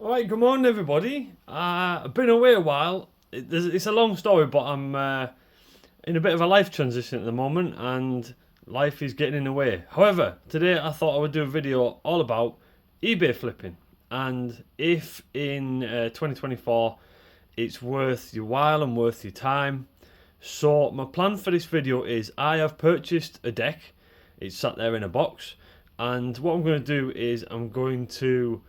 Alright, good morning everybody. I've been away a while. It's a long story, but I'm in a bit of a life transition at the moment and life is getting in the way. However, today I thought I would do a video all about eBay flipping and if in 2024 it's worth your while and worth your time. So my plan for this video is I have purchased a deck. It's sat there in a box, and what I'm going to do is I'm going to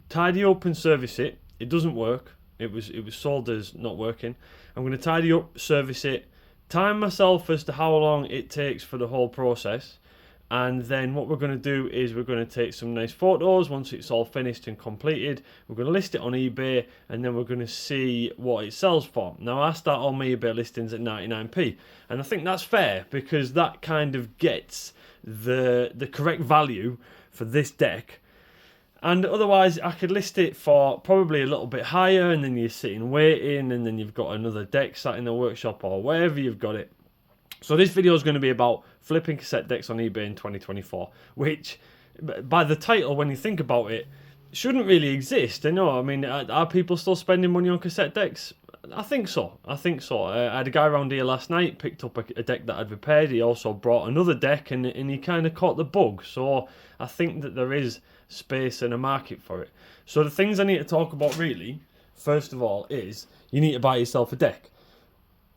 tidy up and service it. It doesn't work. It was sold as not working. I'm going to tidy up, service it, time myself as to how long it takes for the whole process, and then what we're going to do is we're going to take some nice photos once it's all finished and completed. We're going to list it on eBay, and then we're going to see what it sells for. Now I start all my eBay listings at 99p, and I think that's fair because that kind of gets the correct value for this deck. And otherwise I could list it for probably a little bit higher, and then you're sitting waiting, and then you've got another deck sat in the workshop or wherever you've got it. So this video is going to be about flipping cassette decks on eBay in 2024, which by the title, when you think about it, shouldn't really exist. I know, I mean, are people still spending money on cassette decks? I think so. I had a guy around here last night, picked up a deck that I'd repaired. He also brought another deck, and he kind of caught the bug. So I think that there is space and a market for it. So the things I need to talk about really, first of all, is you need to buy yourself a deck.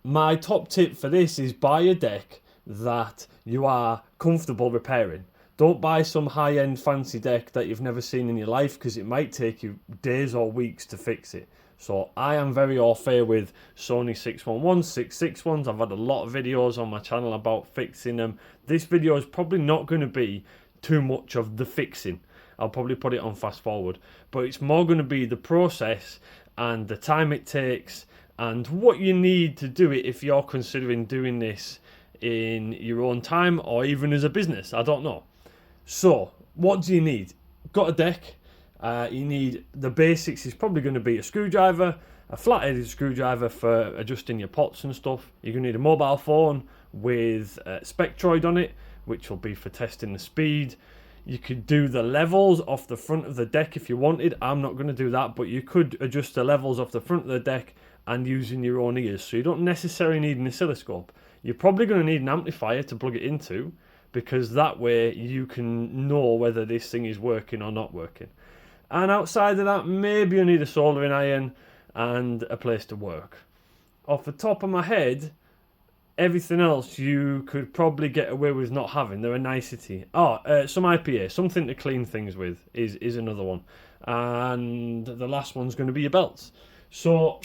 My top tip for this is buy a deck that you are comfortable repairing. Don't buy some high-end fancy deck that you've never seen in your life, because it might take you days or weeks to fix it. So I am very au fait with Sony 611s, 661s. I've had a lot of videos on my channel about fixing them. This video is probably not going to be too much of the fixing. I'll probably put it on fast forward. But it's more going to be the process and the time it takes and what you need to do it if you're considering doing this in your own time or even as a business. I don't know. So, what do you need? Got a deck. You need the basics. Is probably going to be a screwdriver, a flat-headed screwdriver for adjusting your pots and stuff. You're going to need a mobile phone with Spectroid on it, which will be for testing the speed. You could do the levels off the front of the deck if you wanted. I'm not going to do that, but you could adjust the levels off the front of the deck and using your own ears. So you don't necessarily need an oscilloscope. You're probably going to need an amplifier to plug it into, because that way you can know whether this thing is working or not working. And outside of that, maybe you need a soldering iron and a place to work. Off the top of my head, everything else you could probably get away with not having. They're a nicety. Some IPA, something to clean things with is another one. And the last one's going to be your belts. So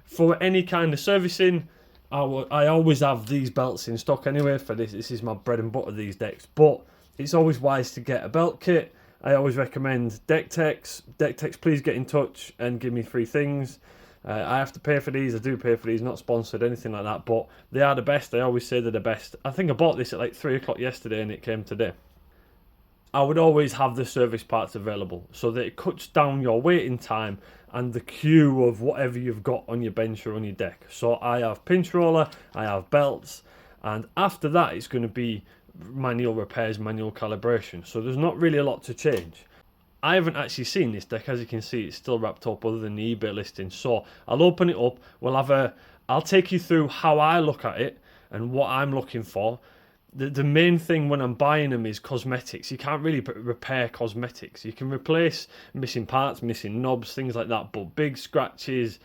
for any kind of servicing, I always have these belts in stock anyway for this. This is my bread and butter, these decks. But it's always wise to get a belt kit. I always recommend Deck Techs. Deck Techs, please get in touch and give me free things. I have to pay for these. I do pay for these, not sponsored, anything like that. But they are the best. I always say they're the best. I think I bought this at like 3 o'clock yesterday and it came today. I would always have the service parts available so that it cuts down your waiting time and the queue of whatever you've got on your bench or on your deck. So I have pinch roller, I have belts, and after that it's going to be manual repairs, manual calibration. So there's not really a lot to change. I haven't actually seen this deck. As you can see, it's still wrapped up other than the eBay listing. So I'll open it up. I'll take you through how I look at it and what I'm looking for. The main thing when I'm buying them is cosmetics. You can't really repair cosmetics. You can replace missing parts, missing knobs, things like that. But big scratches,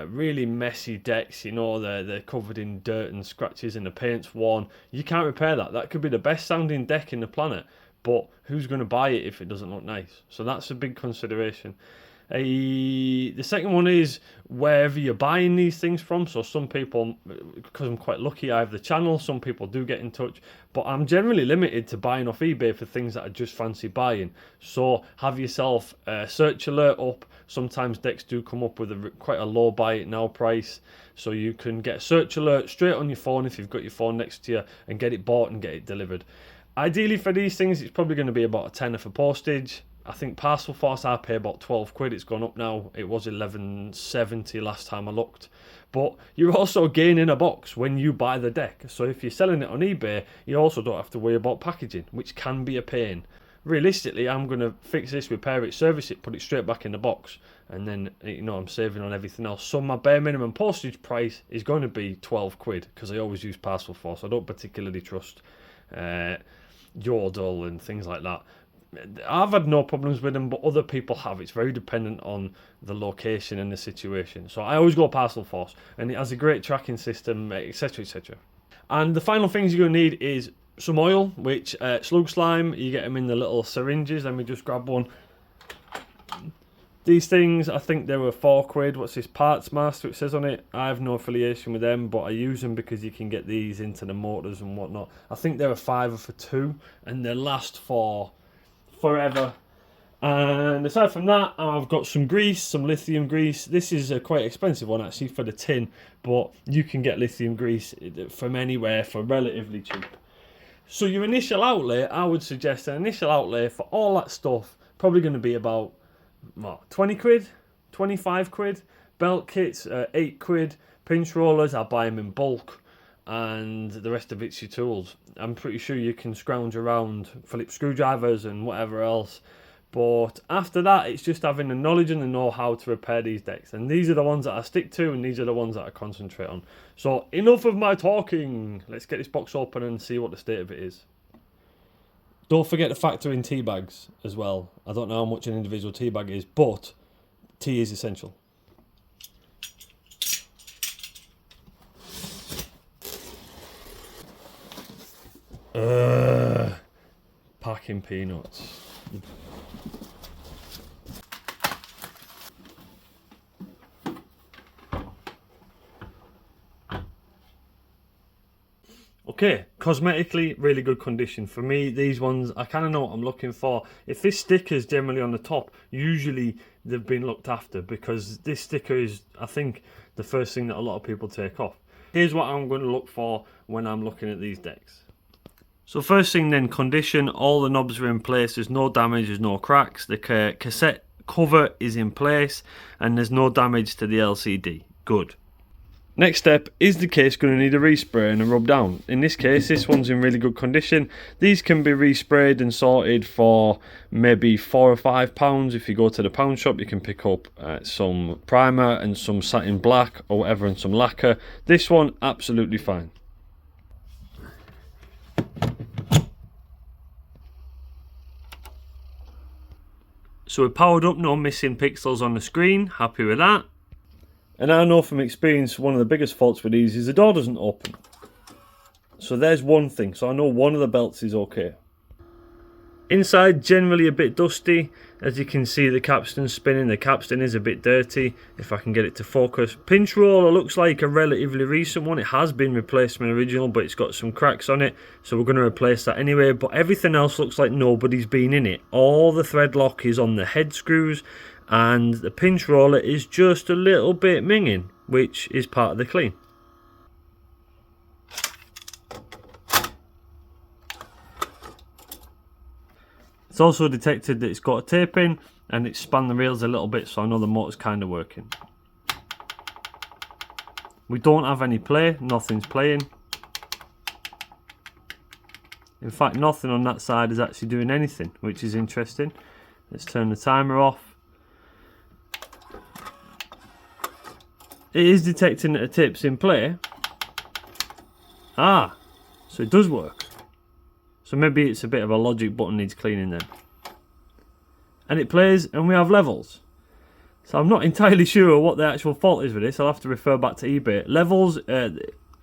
really messy decks, they're covered in dirt and scratches and the paint's worn. You can't repair that. That could be the best sounding deck in the planet, but who's going to buy it if it doesn't look nice? So that's a big consideration. The second one is wherever you're buying these things from. So some people, because I'm quite lucky, I have the channel, some people do get in touch, but I'm generally limited to buying off eBay for things that I just fancy buying. So have yourself a search alert up. Sometimes decks do come up with quite a low buy it now price, so you can get a search alert straight on your phone if you've got your phone next to you and get it bought and get it delivered. Ideally for these things, it's probably going to be about a tenner for postage. I think parcel force I pay about 12 quid. It's gone up now. It was 11.70 last time I looked. But you're also gaining a box when you buy the deck. So if you're selling it on eBay, you also don't have to worry about packaging, which can be a pain. realistically, I'm going to fix this, repair it, service it, put it straight back in the box, and then, you know, I'm saving on everything else. So my bare minimum postage price is going to be 12 quid, because I always use Parcel Force. I don't particularly trust Yodel and things like that. I've had no problems with them, but other people have. It's very dependent on the location and the situation. So I always go Parcel Force, and it has a great tracking system, etc, etc. And the final things you're going to need is some oil, which slug slime, you get them in the little syringes. Let me just grab one. These things, I think they were 4 quid. What's this, Parts Master, it says on it. I have no affiliation with them, but I use them because you can get these into the motors and whatnot. I think they're a £5 for 2, and they last for forever. And aside from that, I've got some grease, some lithium grease. This is a quite expensive one actually for the tin, but you can get lithium grease from anywhere for relatively cheap. So your initial outlay, I would suggest an initial outlay for all that stuff, probably going to be about, what, 20 quid, 25 quid. Belt kits, 8 quid. Pinch rollers, I buy them in bulk, and the rest of it's your tools. I'm pretty sure you can scrounge around Phillips screwdrivers and whatever else, but after that it's just having the knowledge and the know-how to repair these decks, and these are the ones that I stick to, and these are the ones that I concentrate on. So enough of my talking, let's get this box open and see what the state of it is. Don't forget to factor in tea bags as well. I don't know how much an individual tea bag is, but tea is essential. Packing peanuts. Okay, cosmetically, really good condition. For me, these ones, I kind of know what I'm looking for. If this sticker is generally on the top, usually they've been looked after, because this sticker is, I think, the first thing that a lot of people take off. Here's what I'm going to look for when I'm looking at these decks. So first thing then, condition. All the knobs are in place, there's no damage, there's no cracks. The cassette cover is in place, and there's no damage to the LCD. Good. Next step, is the case going to need a respray and a rub down? In this case, this one's in really good condition. These can be resprayed and sorted for maybe £4 or £5. If you go to the pound shop, you can pick up some primer and some satin black or whatever, and some lacquer. This one, absolutely fine. So we're powered up, no missing pixels on the screen, happy with that. And I know from experience, one of the biggest faults with these is the door doesn't open. So there's one thing, so I know one of the belts is okay. Inside, generally a bit dusty. As you can see, the capstan's spinning, the capstan is a bit dirty, if I can get it to focus. Pinch roller looks like a relatively recent one. It has been replaced from an original, but it's got some cracks on it, so we're going to replace that anyway. But everything else looks like nobody's been in it. All the thread lock is on the head screws, and the pinch roller is just a little bit minging, which is part of the clean. It's also detected that it's got a tape in, and it's spanned the rails a little bit, so I know the motor's kind of working. We don't have any play, nothing's playing. In fact, nothing on that side is actually doing anything, which is interesting. Let's turn the timer off. It is detecting that a tape's in play. Ah, so it does work. So maybe it's a bit of a logic button needs cleaning then. And it plays, and we have levels. So I'm not entirely sure what the actual fault is with this. I'll have to refer back to eBay. Levels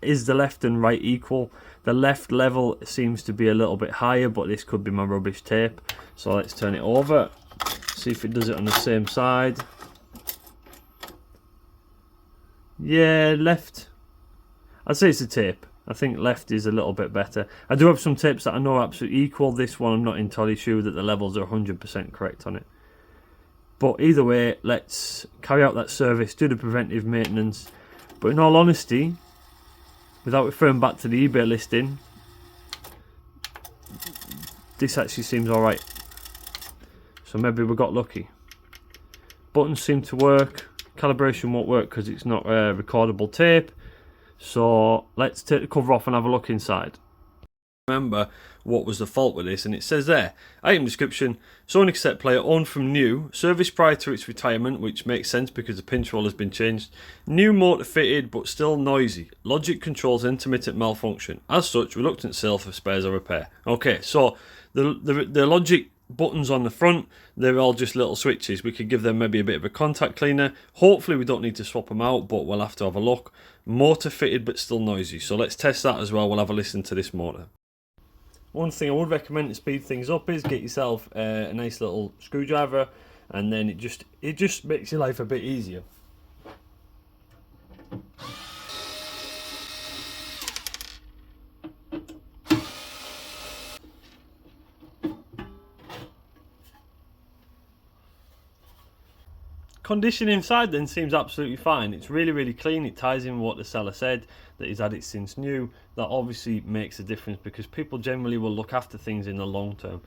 is the left and right equal. The left level seems to be a little bit higher, but this could be my rubbish tape. So let's turn it over. See if it does it on the same side. Yeah, left. I'd say it's a tape. I think left is a little bit better. I do have some tapes that I know are absolutely equal. This one I'm not entirely sure that the levels are 100% correct on it. But either way, let's carry out that service, do the preventive maintenance. But in all honesty, without referring back to the eBay listing, this actually seems alright. So maybe we got lucky. Buttons seem to work. Calibration won't work because it's not recordable tape. So let's take the cover off and have a look inside. Remember, what was the fault with this, and it says there, item description, Sony cassette player owned from new, service prior to its retirement, which makes sense because the pinch roll has been changed, new motor fitted but still noisy, logic controls intermittent malfunction, as such reluctant sale for spares or repair. Okay, so the logic buttons on the front, they're all just little switches. We could give them maybe a bit of a contact cleaner. Hopefully we don't need to swap them out, but we'll have to have a look. Motor fitted but still noisy, so let's test that as well. We'll have a listen to this motor. One thing I would recommend to speed things up is get yourself a nice little screwdriver, and then it just makes your life a bit easier. Condition inside then seems absolutely fine. It's really clean. It ties in what the seller said, that he's had it since new. That obviously makes a difference because people generally will look after things in the long term.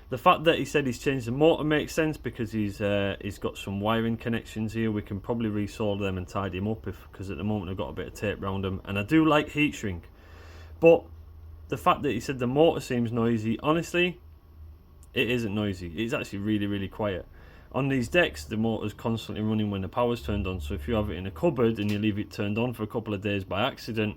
The fact that he said he's changed the motor makes sense because he's got some wiring connections here. We can probably resolder them and tidy them up because at the moment I've got a bit of tape around them, and I do like heat shrink. But the fact that he said the motor seems noisy, honestly, it isn't noisy. It's actually really quiet. On these decks, the motor's constantly running when the power's turned on, so if you have it in a cupboard and you leave it turned on for a couple of days by accident,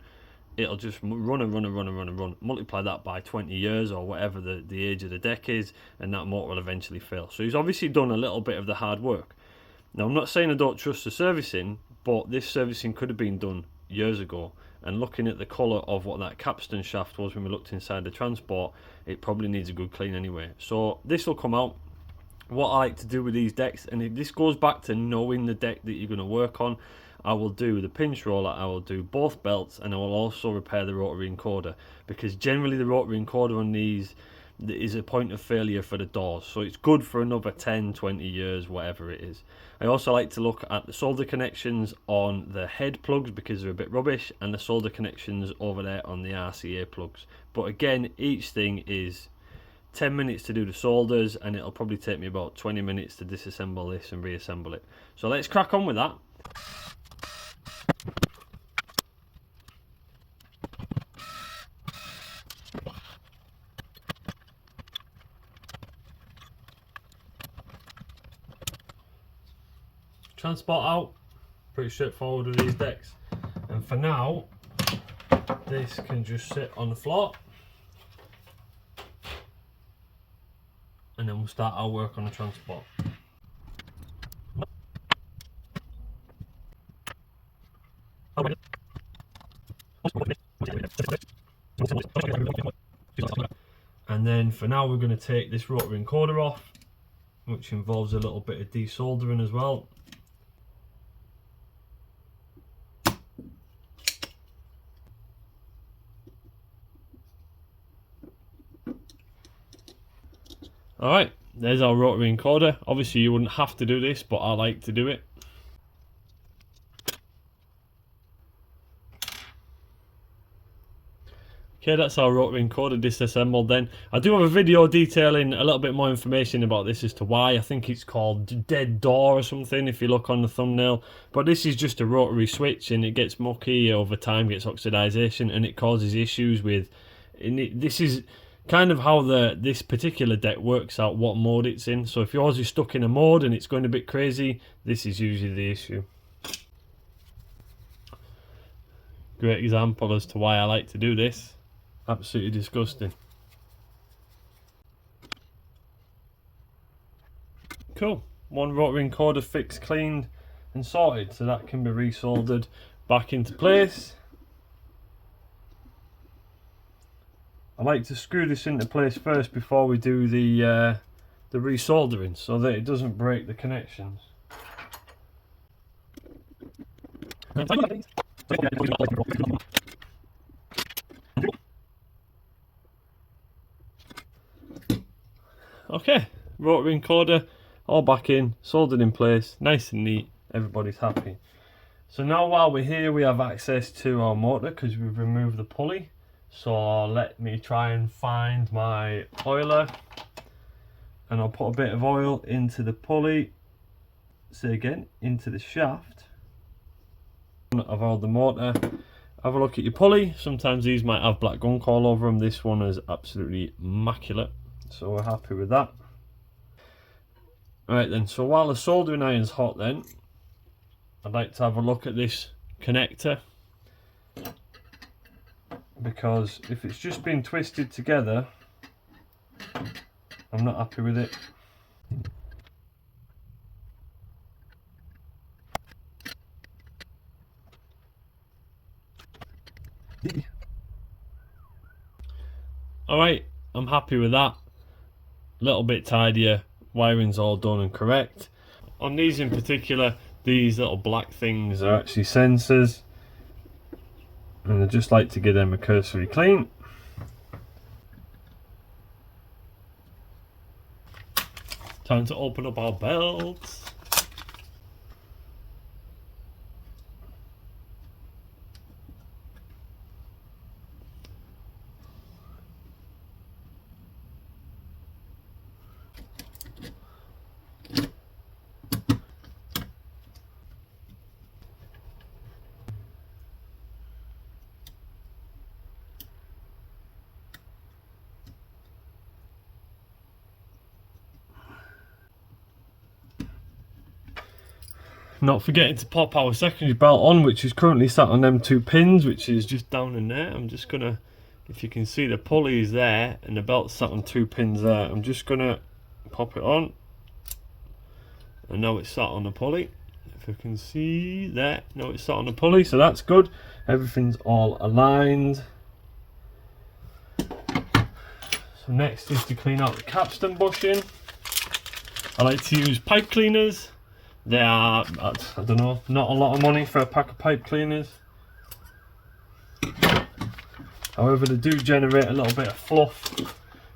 it'll just run. Multiply that by 20 years or whatever the age of the deck is, and that motor will eventually fail. So he's obviously done a little bit of the hard work. Now, I'm not saying I don't trust the servicing, but this servicing could have been done years ago. And looking at the colour of what that capstan shaft was when we looked inside the transport, it probably needs a good clean anyway. So this will come out. What I like to do with these decks, and this goes back to knowing the deck that you're going to work on, I will do the pinch roller, I will do both belts, and I will also repair the rotary encoder, because generally the rotary encoder on these is a point of failure for the doors, so it's good for another 10-20 years, whatever it is. I also like to look at the solder connections on the head plugs because they're a bit rubbish, and the solder connections over there on the RCA plugs. But again, each thing is 10 minutes to do the solders, and it'll probably take me about 20 minutes to disassemble this and reassemble it. So let's crack on with that. Transport out, pretty straightforward with these decks. And for now, this can just sit on the floor. And then we'll start our work on the transport. And then for now we're going to take this rotary encoder off, which involves a little bit of desoldering as well. Alright, there's our rotary encoder. Obviously you wouldn't have to do this, but I like to do it. Okay, that's our rotary encoder disassembled then. I do have a video detailing a little bit more information about this as to why. I think it's called Dead Door or something if you look on the thumbnail. But this is just a rotary switch, and it gets mucky over time, gets oxidization, and it causes issues with... This is kind of how this particular deck works out what mode it's in. So if yours is stuck in a mode and it's going a bit crazy, this is usually the issue. Great example as to why I like to do this. Absolutely disgusting. Cool. One rotary encoder fixed, cleaned and sorted, so that can be resoldered back into place. I like to screw this into place first before we do the resoldering, so that it doesn't break the connections. Okay, rotary encoder all back in, soldered in place, nice and neat, everybody's happy. So now while we're here we have access to our motor because we've removed the pulley. So let me try and find my oiler, and I'll put a bit of oil into the pulley, say again, into the shaft of all the motor, Have a look at your pulley. Sometimes these might have black gunk all over them. This one is absolutely immaculate, so we're happy with that. Right then, so while the soldering iron's hot then, I'd like to have a look at this connector, because if it's just been twisted together, I'm not happy with it. Alright, I'm happy with that. A little bit tidier, wiring's all done and correct. On these in particular, these little black things are actually sensors, and I just like to give them a cursory clean. Time to open up our belts. Not forgetting to pop our secondary belt on, which is currently sat on them 2 pins, which is just down in there. I'm just gonna, if you can see, the pulley is there and the belt's sat on 2 pins there. I'm just gonna pop it on, and now it's sat on the pulley. If you can see there, now it's sat on the pulley, so that's good. Everything's all aligned. So next is to clean out the capstan bushing. I like to use pipe cleaners. They are, I don't know, not a lot of money for a pack of pipe cleaners. However, they do generate a little bit of fluff,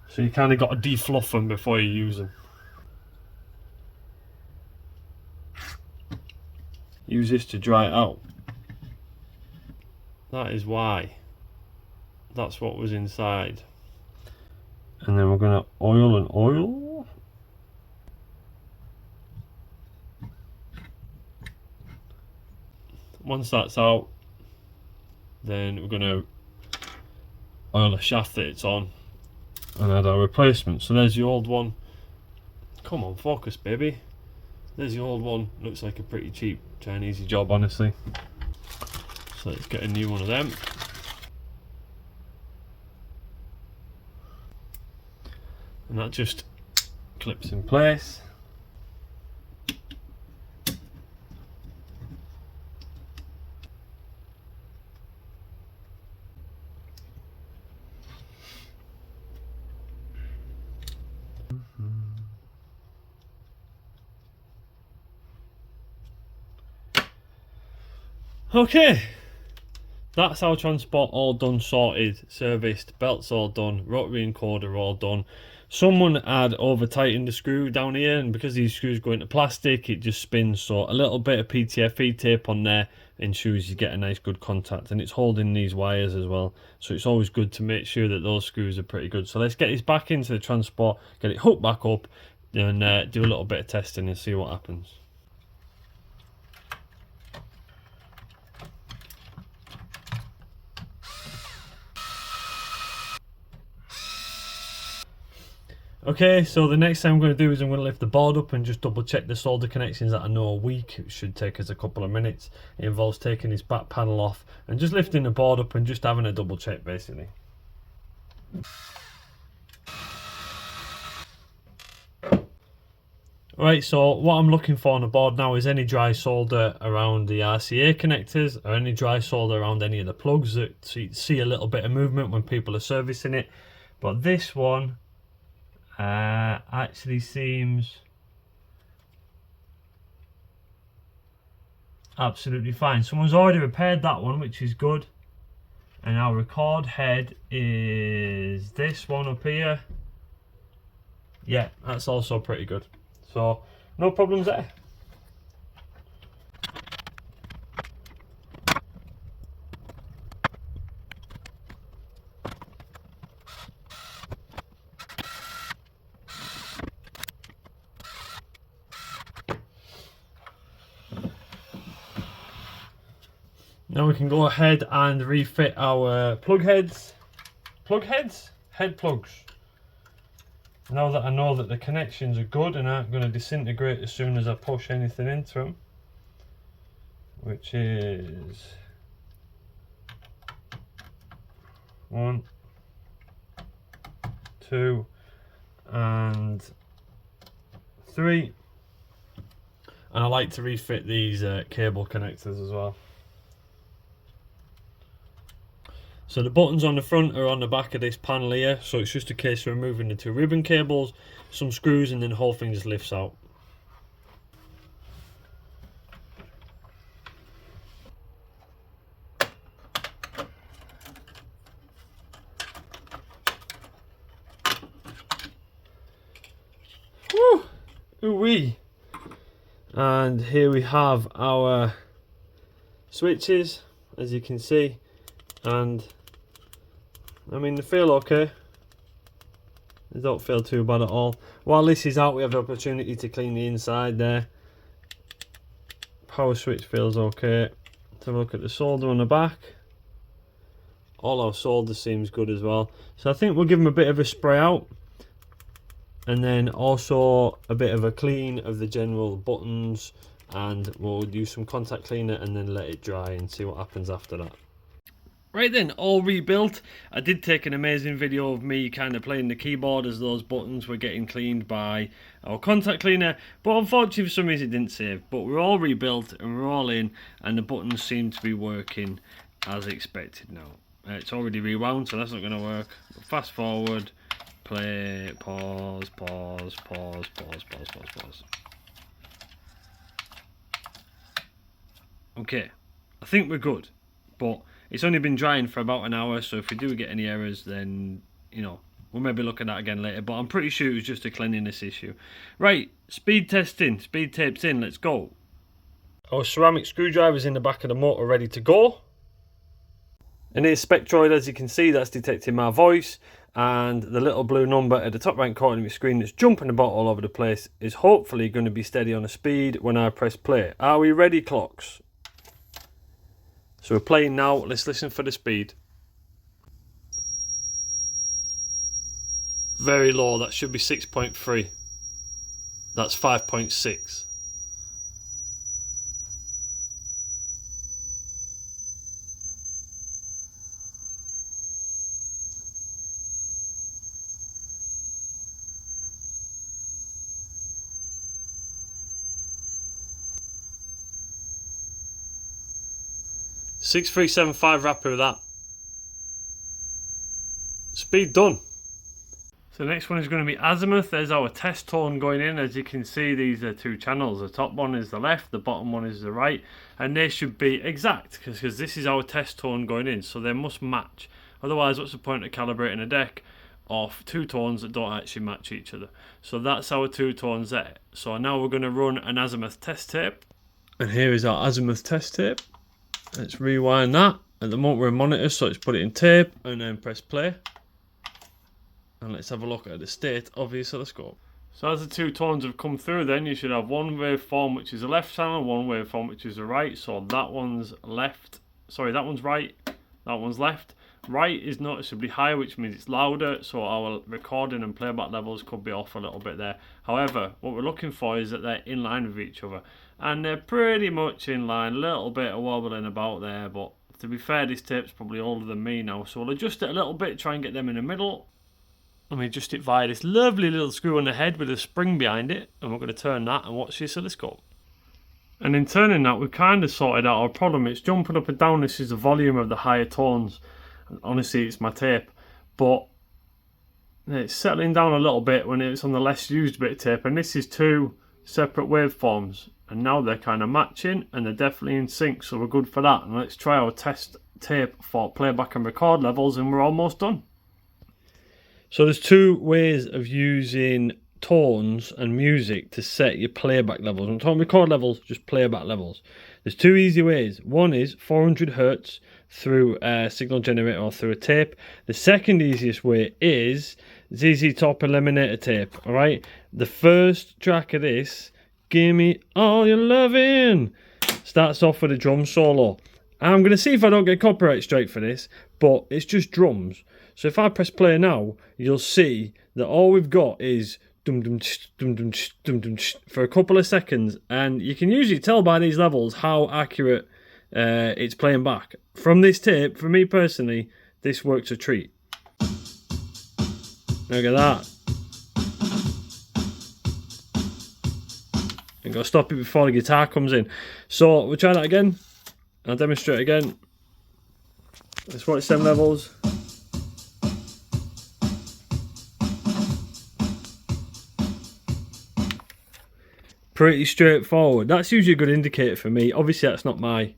so you kind of got to defluff them before you use them. Use this to dry it out. That is why. That's what was inside. And then we're going to oil and oil. Once that's out, then we're going to oil the shaft that it's on and add our replacement. So there's the old one. Come on, focus, baby. There's the old one. Looks like a pretty cheap Chinese job, honestly. So let's get a new one of them. And that just clips in place. Okay, that's our transport all done, sorted, serviced, belts all done, rotary encoder all done. Someone had over tightened the screw down here, and because these screws go into plastic, it just spins, so a little bit of PTFE tape on there ensures you get a nice good contact, and it's holding these wires as well, so it's always good to make sure that those screws are pretty good. So let's get this back into the transport, get it hooked back up, and do a little bit of testing and see what happens. Okay, so the next thing I'm going to do is I'm going to lift the board up and just double check the solder connections that I know are weak. It should take us a couple of minutes. It involves taking this back panel off and just lifting the board up and just having a double check, basically. Right, so what I'm looking for on the board now is any dry solder around the RCA connectors, or any dry solder around any of the plugs that see a little bit of movement when people are servicing it. But this one actually seems absolutely fine. Someone's already repaired that one, which is good. And our record head is this one up here. Yeah, that's also pretty good. So no problems there. Now we can go ahead and refit our head plugs. Now that I know that the connections are good and aren't going to disintegrate as soon as I push anything into them, which is 1, 2 and 3. And I like to refit these cable connectors as well. So the buttons on the front are on the back of this panel here, so it's just a case of removing the 2 ribbon cables, some screws, and then the whole thing just lifts out. Woo! Ooh-wee! And here we have our switches, as you can see, and I mean, they feel okay. They don't feel too bad at all. While this is out, we have the opportunity to clean the inside there. Power switch feels okay. Let's have a look at the solder on the back. All our solder seems good as well. So I think we'll give them a bit of a spray out, and then also a bit of a clean of the general buttons, and we'll use some contact cleaner and then let it dry and see what happens after that. Right then, all rebuilt. I did take an amazing video of me kind of playing the keyboard as those buttons were getting cleaned by our contact cleaner, but unfortunately for some reason it didn't save. But we're all rebuilt and we're all in, and the buttons seem to be working as expected now. It's already rewound, so that's not going to work. Fast forward, play, pause, pause, pause, pause, pause, pause, pause. Okay, I think we're good, but it's only been drying for about an hour, so if we do get any errors, then, you know, we'll maybe look at that again later, but I'm pretty sure it was just a cleanliness issue. Right, speed testing, speed tapes in, let's go. Our ceramic screwdriver's in the back of the motor ready to go. And here's Spectroid, as you can see, that's detecting my voice, and the little blue number at the top right corner of your screen that's jumping about all over the place is hopefully going to be steady on a speed when I press play. Are we ready, clocks? So we're playing now, let's listen for the speed. Very low, that should be 6.3. That's 5.6. Six 375, happy with that. Speed done. So the next one is going to be azimuth. There's our test tone going in. As you can see, these are 2 channels. The top one is the left, the bottom one is the right, and they should be exact because this is our test tone going in, so they must match. Otherwise, what's the point of calibrating a deck of 2 tones that don't actually match each other? So that's our 2 tones there. So now we're going to run an azimuth test tape. And here is our azimuth test tape. Let's rewind that. At the moment we're in monitor, so let's put it in tape and then press play. And let's have a look at the state of the oscilloscope. So as the 2 tones have come through, then you should have one waveform which is the left channel, one waveform which is the right. So that one's left, sorry, that one's right, that one's left. Right is noticeably higher, which means it's louder, so our recording and playback levels could be off a little bit there. However, what we're looking for is that they're in line with each other, and they're pretty much in line. A little bit of wobbling about there, but to be fair, this tape's probably older than me now, so we'll adjust it a little bit, try and get them in the middle. And we adjust it via this lovely little screw on the head with a spring behind it, and we're going to turn that and watch the oscilloscope. And in turning that, we've kind of sorted out our problem. It's jumping up and down. This is the volume of the higher tones. Honestly, it's my tape, but it's settling down a little bit when it's on the less used bit of tape, and this is 2 separate waveforms, and now they're kind of matching and they're definitely in sync, so we're good for that. And let's try our test tape for playback and record levels, and we're almost done. So there's 2 ways of using tones and music to set your playback levels. I'm talking record levels, just playback levels. There's 2 easy ways. One is 400 Hertz through a signal generator or through a tape. The second easiest way is ZZ Top Eliminator tape. Alright, the first track of this, Gimme All Your Lovin', starts off with a drum solo, I'm going to see if I don't get copyright strike for this, but it's just drums. So if I press play now, you'll see that all we've got is dum dum dum dum dum dum for a couple of seconds, and you can usually tell by these levels how accurate it's playing back. From this tape, for me personally, this works a treat. Look at that. I've got to stop it before the guitar comes in. So we'll try that again. I'll demonstrate again. Let's watch them levels. Pretty straightforward. That's usually a good indicator for me. Obviously that's not my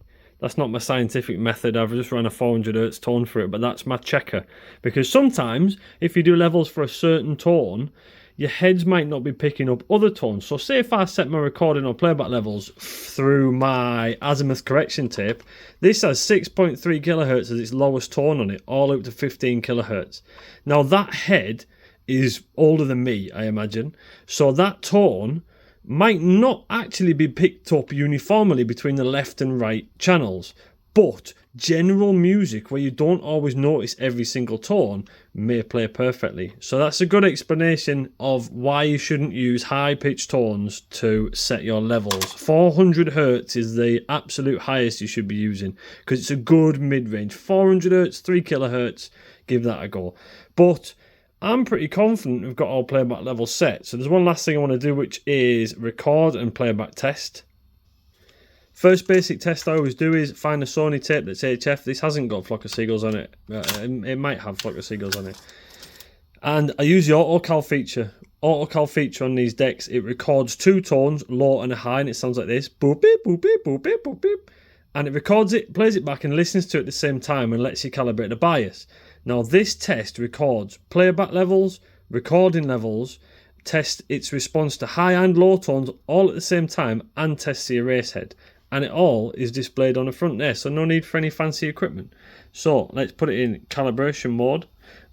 scientific method. I've just run a 400 Hz tone for it, but that's my checker. Because sometimes if you do levels for a certain tone, your heads might not be picking up other tones. So say if I set my recording or playback levels through my azimuth correction tape, this has 6.3 kilohertz as its lowest tone on it, all up to 15 kilohertz. Now that head is older than me, I imagine. So that tone might not actually be picked up uniformly between the left and right channels, but general music where you don't always notice every single tone may play perfectly. So that's a good explanation of why you shouldn't use high-pitched tones to set your levels. 400 Hz is the absolute highest you should be using because it's a good mid-range. 400 Hz, 3 kilohertz, give that a go. But I'm pretty confident we've got all playback levels set. So there's one last thing I want to do, which is record and playback test. First basic test I always do is find a Sony tape that's HF. This hasn't got Flock of Seagulls on it. It might have Flock of Seagulls on it. And I use the autocal feature. Autocal feature on these decks. It records two tones, low and a high, and it sounds like this. Boop beep, boop beep, boop beep, boop beep. And it records it, plays it back and listens to it at the same time and lets you calibrate the bias. Now this test records playback levels, recording levels, tests its response to high and low tones all at the same time, and tests the erase head. And it all is displayed on the front there, so no need for any fancy equipment. So let's put it in calibration mode,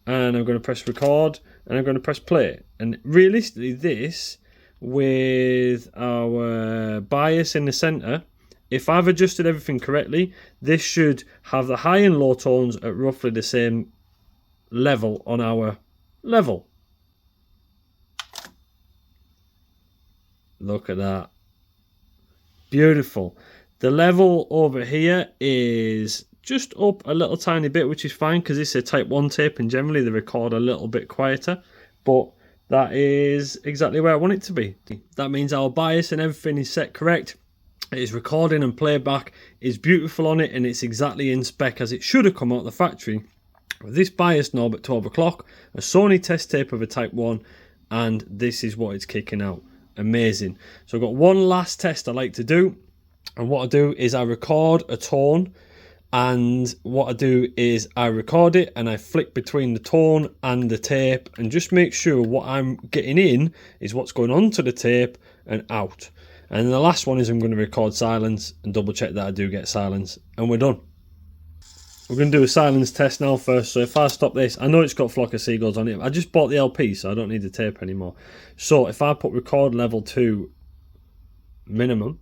and I'm going to press record, and I'm going to press play. And realistically this, with our bias in the center, if I've adjusted everything correctly, this should have the high and low tones at roughly the same level on our level. Look at that. Beautiful. The level over here is just up a little tiny bit, which is fine because it's a type 1 tape and generally they record a little bit quieter, but that is exactly where I want it to be. That means our bias and everything is set correct. It is recording and playback is beautiful on it, and it's exactly in spec as it should have come out of the factory. With this bias knob at 12 o'clock, a Sony test tape of a type 1, and this is what it's kicking out. Amazing. So I've got one last test I like to do, and what I do is I record a tone, and what I do is I record it and I flick between the tone and the tape and just make sure what I'm getting in is what's going on to the tape and out. And the last one is I'm going to record silence and double check that I do get silence, and we're done. We're going to do a silence test now first. So if I stop this, I know it's got Flock of Seagulls on it. I just bought the LP, so I don't need the tape anymore. So if I put record level 2 minimum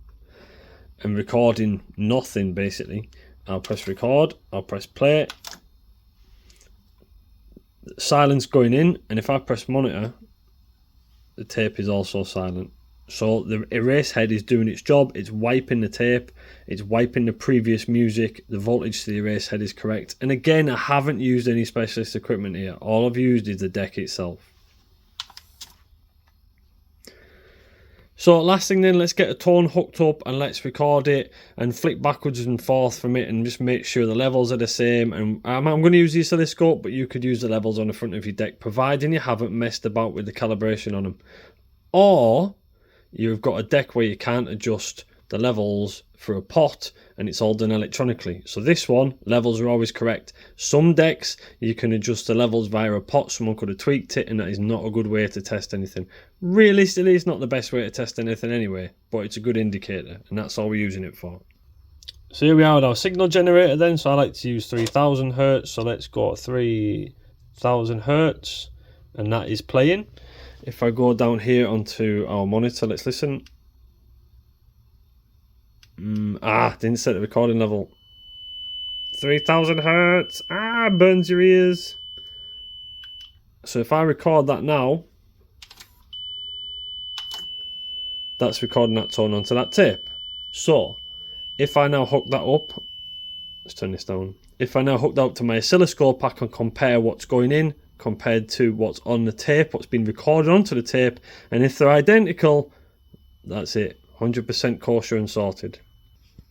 and recording nothing basically, I'll press record, I'll press play, silence going in, and if I press monitor, the tape is also silent. So the erase head is doing its job. It's wiping the tape, it's wiping the previous music, the voltage to the erase head is correct. And again, I haven't used any specialist equipment here. All I've used is the deck itself. So last thing then, let's get a tone hooked up and let's record it and flick backwards and forth from it and just make sure the levels are the same. And I'm going to use the oscilloscope, but you could use the levels on the front of your deck, providing you haven't messed about with the calibration on them. Or you've got a deck where you can't adjust the levels for a pot and it's all done electronically. So this one, levels are always correct. Some decks you can adjust the levels via a pot. Someone could have tweaked it, and that is not a good way to test anything. Realistically, it's not the best way to test anything anyway, but it's a good indicator, and that's all we're using it for. So here we are with our signal generator then. So I like to use 3000 Hertz. So let's go 3000 Hertz, and that is playing. If I go down here onto our monitor, let's listen. Didn't set the recording level. 3000 hertz. Burns your ears. So if I record that now, that's recording that tone onto that tape. So if I now hook that up, let's turn this down. If I now hook that up to my oscilloscope, I can compare what's going in compared to what's on the tape, what's been recorded onto the tape, and if they're identical, that's it, 100% kosher and sorted.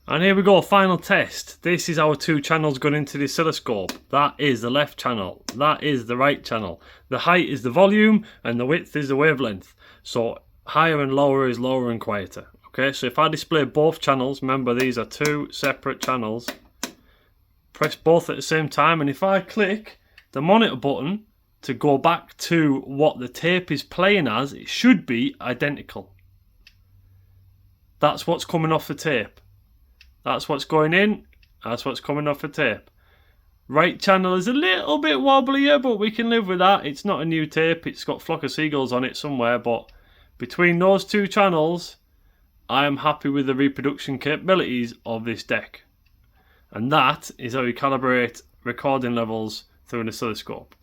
And here we go, final test. This is our two channels going into the oscilloscope. That is the left channel, that is the right channel. The height is the volume and the width is the wavelength. So higher and lower is lower and quieter. Okay, so if I display both channels, remember these are two separate channels, press both at the same time, and if I click the monitor button to go back to what the tape is playing as, it should be identical. That's what's coming off the tape. That's what's going in, that's what's coming off the tape. Right channel is a little bit wobblier, but we can live with that. It's not a new tape, it's got Flock of Seagulls on it somewhere, but between those two channels, I am happy with the reproduction capabilities of this deck. And that is how we calibrate recording levels through an oscilloscope.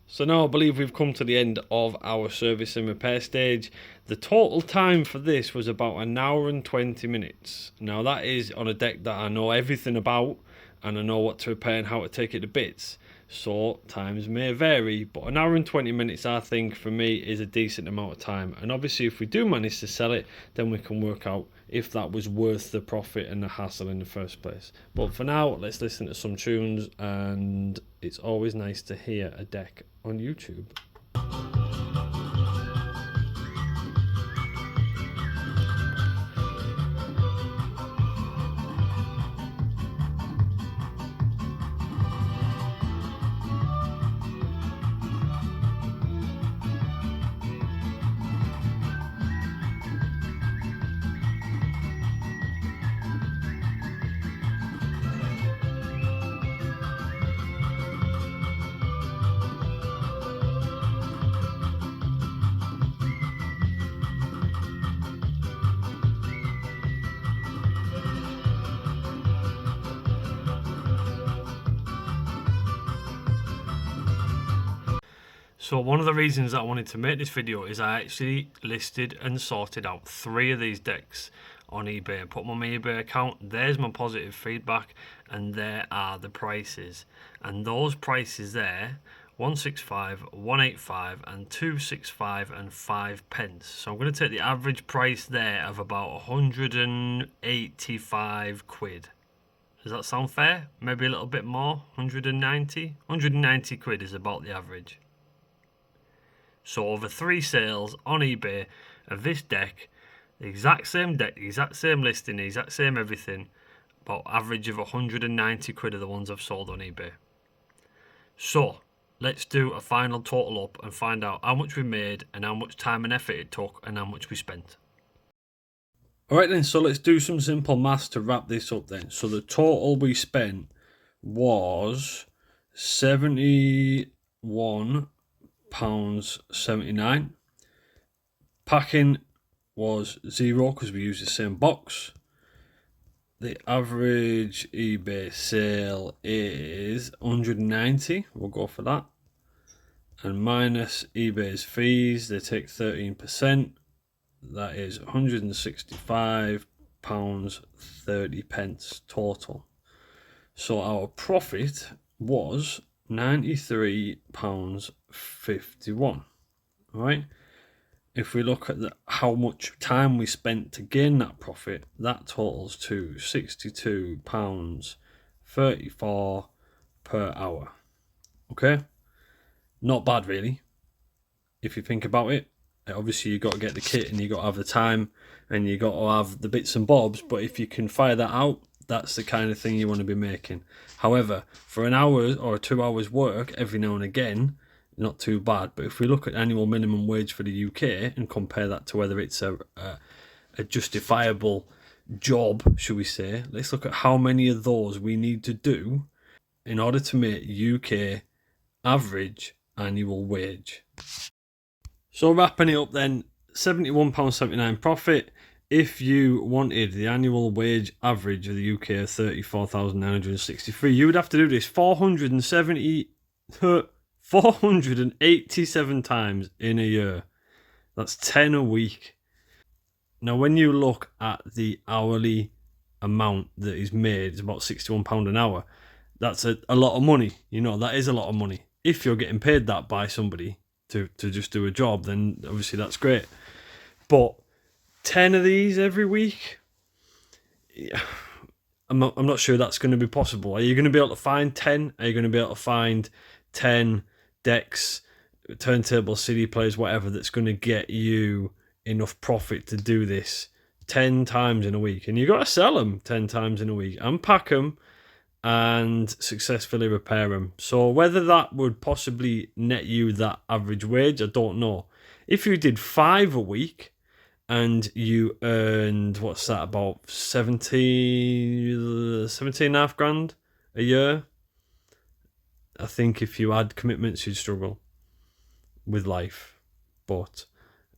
So now I believe we've come to the end of our service and repair stage. The total time for this was about 1 hour and 20 minutes. Now that is on a deck that I know everything about and I know what to repair and how to take it to bits. So times may vary, but 1 hour and 20 minutes I think for me is a decent amount of time. And obviously if we do manage to sell it, then we can work out if that was worth the profit and the hassle in the first place. But for now, let's listen to some tunes, and it's always nice to hear a deck on YouTube. So one of the reasons that I wanted to make this video is I actually listed and sorted out 3 of these decks on eBay. I put them on my eBay account. There's my positive feedback, and there are the prices. And those prices there, 165, 185 and 265 and 5 pence. So I'm going to take the average price there of about 185 quid. Does that sound fair? Maybe a little bit more, 190? 190 quid is about the average. So over 3 sales on eBay of this deck, the exact same deck, the exact same listing, the exact same everything, about average of 190 quid are the ones I've sold on eBay. So let's do a final total up and find out how much we made and how much time and effort it took and how much we spent. Alright then, so let's do some simple maths to wrap this up then. So the total we spent was £71.79. Packing was 0 because we used the same box. The average eBay sale is 190. We'll go for that. And minus eBay's fees, they take 13%. That is £165.30 total. So our profit was £93.51. Right? If we look at how much time we spent to gain that profit, that totals to £62.34 per hour. Okay? Not bad really, if you think about it. Obviously you got to get the kit and you got to have the time and you got to have the bits and bobs, but if you can fire that out, that's the kind of thing you want to be making. However, for an hour or 2 hours work every now and again, not too bad. But if we look at annual minimum wage for the UK and compare that to whether it's a justifiable job, should we say, let's look at how many of those we need to do in order to make UK average annual wage. So wrapping it up then, £71.79 profit. if you wanted the annual wage average of the UK of 34,963, you would have to do this 487 times in a year. That's 10 a week. Now, when you look at the hourly amount that is made, it's about £61 an hour. That's a lot of money. That is a lot of money. If you're getting paid that by somebody to just do a job, then obviously that's great. But 10 of these every week, I'm not sure that's going to be possible. Are you going to be able to find 10? Are you going to be able to find 10 decks, turntables, CD players, whatever, that's going to get you enough profit to do this 10 times in a week? And you got to sell them 10 times in a week, unpack them, and successfully repair them. So whether that would possibly net you that average wage, I don't know. If you did 5 a week and you earned, what's that, about 17.5 grand a year, I think if you had commitments, you'd struggle with life. But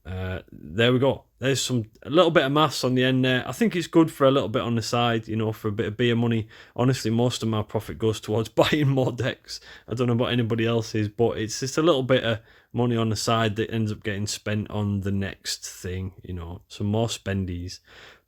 there we go. There's a little bit of maths on the end there. I think it's good for a little bit on the side, for a bit of beer money. Honestly, most of my profit goes towards buying more decks. I don't know about anybody else's, but it's just a little bit of money on the side that ends up getting spent on the next thing, some more spendies.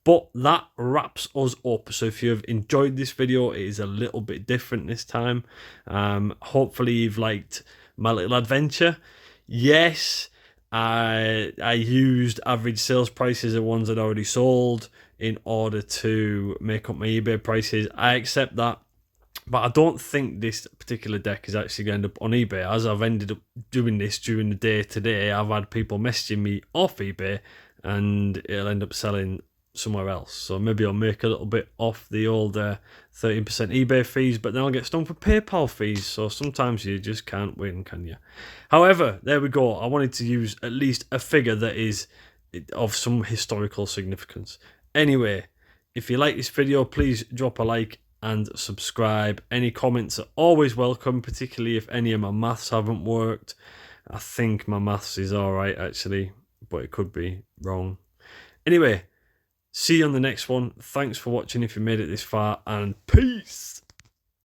But that wraps us up. So if you've enjoyed this video, it is a little bit different this time. Hopefully you've liked my little adventure. Yes, I used average sales prices of ones I'd already sold in order to make up my eBay prices. I accept that, but I don't think this particular deck is actually going to end up on eBay. As I've ended up doing this during the day today, I've had people messaging me off eBay and it'll end up selling somewhere else. So maybe I'll make a little bit off the old 13% eBay fees, but then I'll get stung for PayPal fees. So sometimes you just can't win, can you? However, there we go. I wanted to use at least a figure that is of some historical significance. Anyway, if you like this video, please drop a like and subscribe. Any comments are always welcome, particularly if any of my maths haven't worked. I think my maths is alright actually, but it could be wrong. Anyway, see you on the next one. Thanks for watching if you made it this far, and peace!